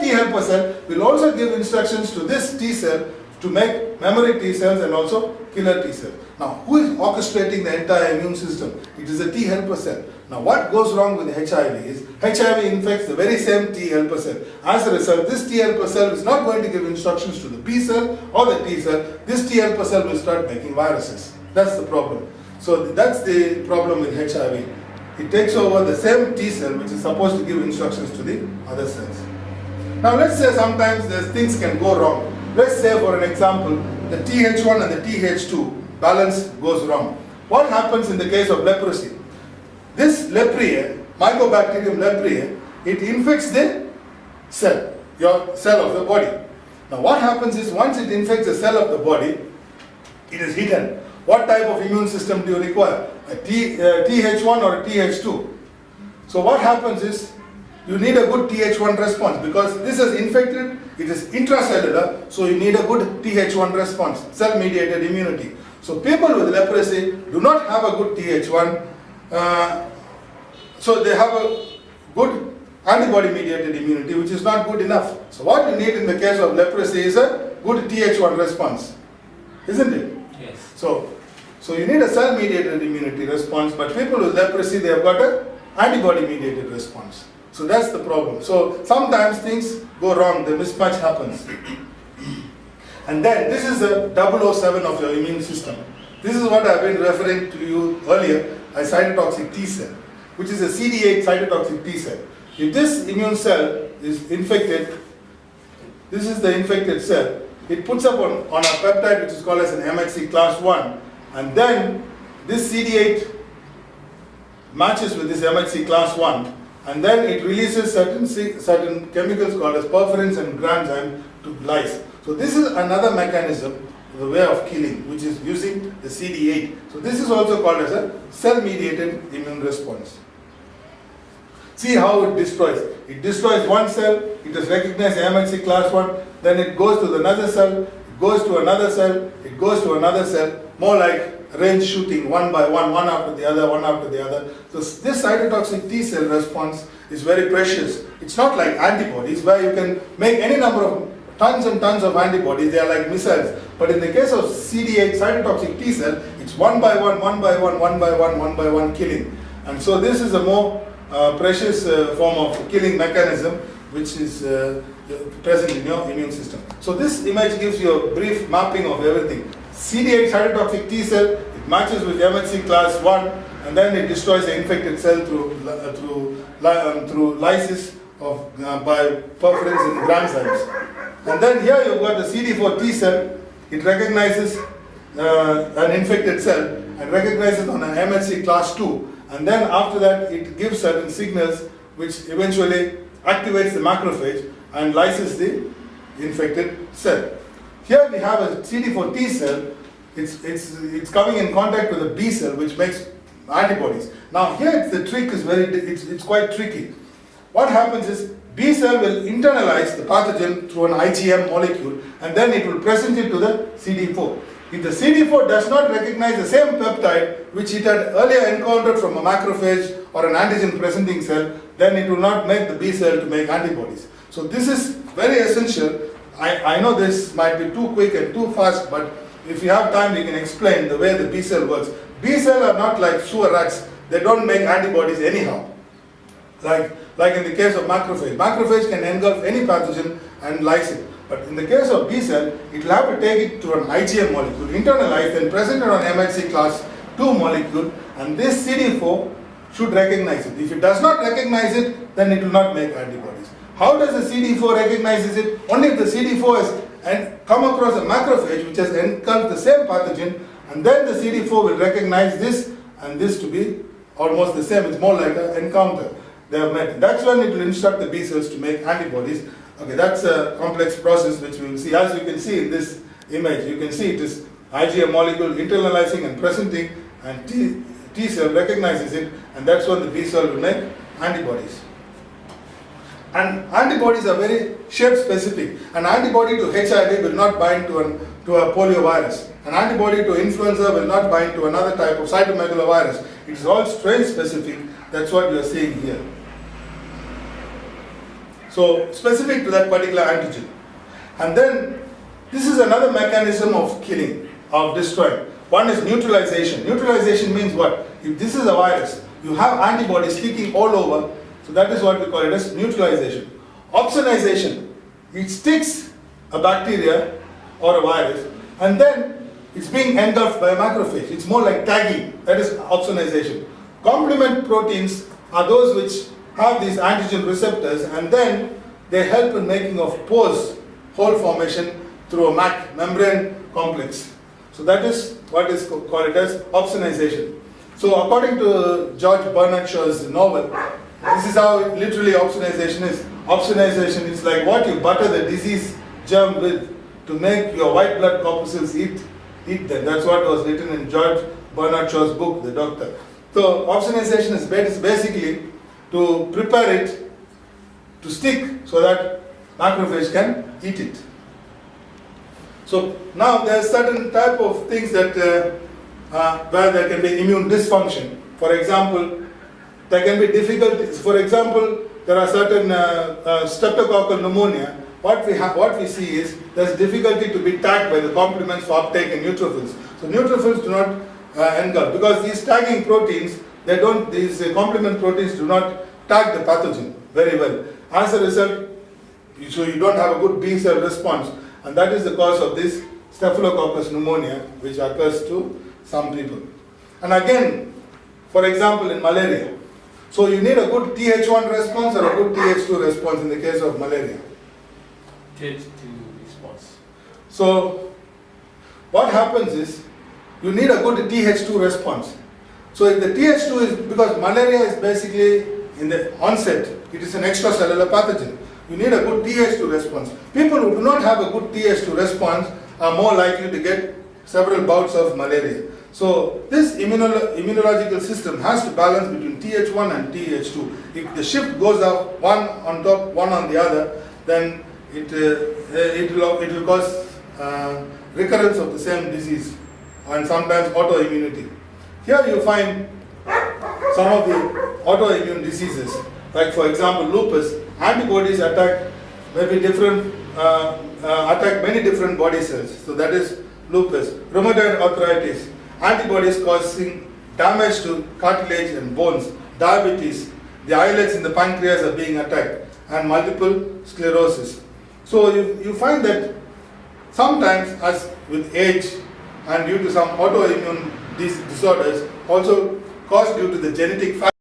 T helper cell will also give instructions to this T cell to make memory T cells and also killer T cells. Now, who is orchestrating the entire immune system? It is a T helper cell. Now, what goes wrong with HIV is HIV infects the very same T helper cell. As a result, this T helper cell is not going to give instructions to the B cell or the T cell. This T helper cell will start making viruses. That's the problem. So that's the problem with HIV. It takes over the same T cell which is supposed to give instructions to the other cells. Now let's say sometimes things can go wrong. Let's say for an example, the Th1 and the Th2 balance goes wrong. What happens in the case of leprosy? This leprae, Mycobacterium leprae, it infects the cell, your cell of the body. Now what happens is once it infects the cell of the body, it is hidden. What type of immune system do you require? A Th1 or a Th2? So what happens is you need a good Th1 response because this is infected, it is intracellular, so you need a good Th1 response, cell-mediated immunity. So people with leprosy do not have a good Th1, so they have a good antibody-mediated immunity, which is not good enough. So what you need in the case of leprosy is a good Th1 response, isn't it? Yes. So you need a cell-mediated immunity response, but people with leprosy, they have got a antibody-mediated response. So that's the problem. So sometimes things go wrong, the mismatch happens. And then this is the 007 of your immune system. This is what I've been referring to you earlier as cytotoxic T cell, which is a CD8 cytotoxic T cell. If this immune cell is infected, this is the infected cell, it puts up on a peptide which is called as an MHC class 1, and then this CD8 matches with this MHC class 1, and then it releases certain chemicals called as perforins and granzyme to lyse. So this is another mechanism, the way of killing, which is using the CD8. So this is also called as a cell-mediated immune response. See how it destroys. It destroys one cell, it is recognized MHC class 1, then it goes to another cell, it goes to another cell, it goes to another cell, more like range shooting, one by one, one after the other, one after the other. So this cytotoxic T cell response is very precious. It's not like antibodies where you can make any number of tons and tons of antibodies, they are like missiles. But in the case of CD8 cytotoxic T cell, it's one by one, one by one, one by one, one by one killing. And so this is a more precious form of killing mechanism which is present in your immune system. So this image gives you a brief mapping of everything. CD8 cytotoxic T cell, it matches with MHC class 1, and then it destroys the infected cell through lysis of by perforins and granzymes. And then here you've got the CD4 T cell. It recognizes an infected cell and recognizes on an MHC class 2, and then after that it gives certain signals which eventually activates the macrophage and lyses the infected cell. Here we have a CD4 T cell. It's coming in contact with a B cell which makes antibodies. Now here the trick is it's quite tricky. What happens is B cell will internalize the pathogen through an IgM molecule, and then it will present it to the CD4. If the CD4 does not recognize the same peptide which it had earlier encountered from a macrophage or an antigen presenting cell, then it will not make the B cell to make antibodies. So this is very essential. I know this might be too quick and too fast, but if you have time we can explain the way the B cell works. B cell are not like sewer rats. They don't make antibodies anyhow. Like in the case of macrophage. Macrophage can engulf any pathogen and lyse it. But in the case of B cell, it will have to take it to an IgM molecule, internalize and present it on MHC class 2 molecule, and this CD4 should recognize it. If it does not recognize it, then it will not make antibodies. How does the CD4 recognizes it? Only if the CD4 has come across a macrophage which has engulfed the same pathogen, and then the CD4 will recognize this and this to be almost the same. It's more like an encounter. They have met. That's when it will instruct the B cells to make antibodies. Okay, that's a complex process which we will see. As you can see in this image, you can see it is IgM molecule internalizing and presenting, and T cell recognizes it, and that's when the B cell will make antibodies. And antibodies are very shape specific. An antibody to HIV will not bind to a poliovirus. An antibody to influenza will not bind to another type of cytomegalovirus. It is all strain specific. That's what you are seeing here. So specific to that particular antigen. And then this is another mechanism of killing, of destroying. One is neutralization. Neutralization means what? If this is a virus, you have antibodies kicking all over, so that is what we call it as neutralization. Opsonization, it sticks a bacteria or a virus, and then it's being engulfed by a macrophage. It's more like tagging, that is opsonization. Complement proteins are those which have these antigen receptors, and then they help in making of pores, hole formation through a MAC, membrane complex. So that is what is called as opsonization. So according to George Bernard Shaw's novel, this is how literally opsonization is. Opsonization is like what you butter the disease germ with to make your white blood corpuscles eat them. That's what was written in George Bernard Shaw's book, The Doctor. So opsonization is basically to prepare it to stick so that macrophage can eat it. So now there are certain type of things that where there can be immune dysfunction. For example, there can be difficulties. For example, there are certain streptococcal pneumonia. What we see is there's difficulty to be tagged by the complements for uptake in neutrophils. So neutrophils do not engulf because these tagging proteins, these complement proteins do not tag the pathogen very well. As a result, so you don't have a good B cell response, and that is the cause of this staphylococcus pneumonia, which occurs to some people. And again, for example, in malaria, so you need a good Th1 response or a good Th2 response in the case of malaria. Th2 response. So what happens is you need a good Th2 response. So if the Th2 is, because malaria is basically in the onset, it is an extracellular pathogen. You need a good Th2 response. People who do not have a good Th2 response are more likely to get several bouts of malaria. So this immunological system has to balance between Th1 and Th2. If the shift goes up, one on top, one on the other, then it will cause recurrence of the same disease and sometimes autoimmunity. Here you find some of the autoimmune diseases, like for example lupus. Antibodies attack maybe different, attack many different body cells. So that is lupus. Rheumatoid arthritis, antibodies causing damage to cartilage and bones. Diabetes, the islets in the pancreas are being attacked, and multiple sclerosis. So you find that sometimes, as with age and due to some autoimmune disorders, also caused due to the genetic factor.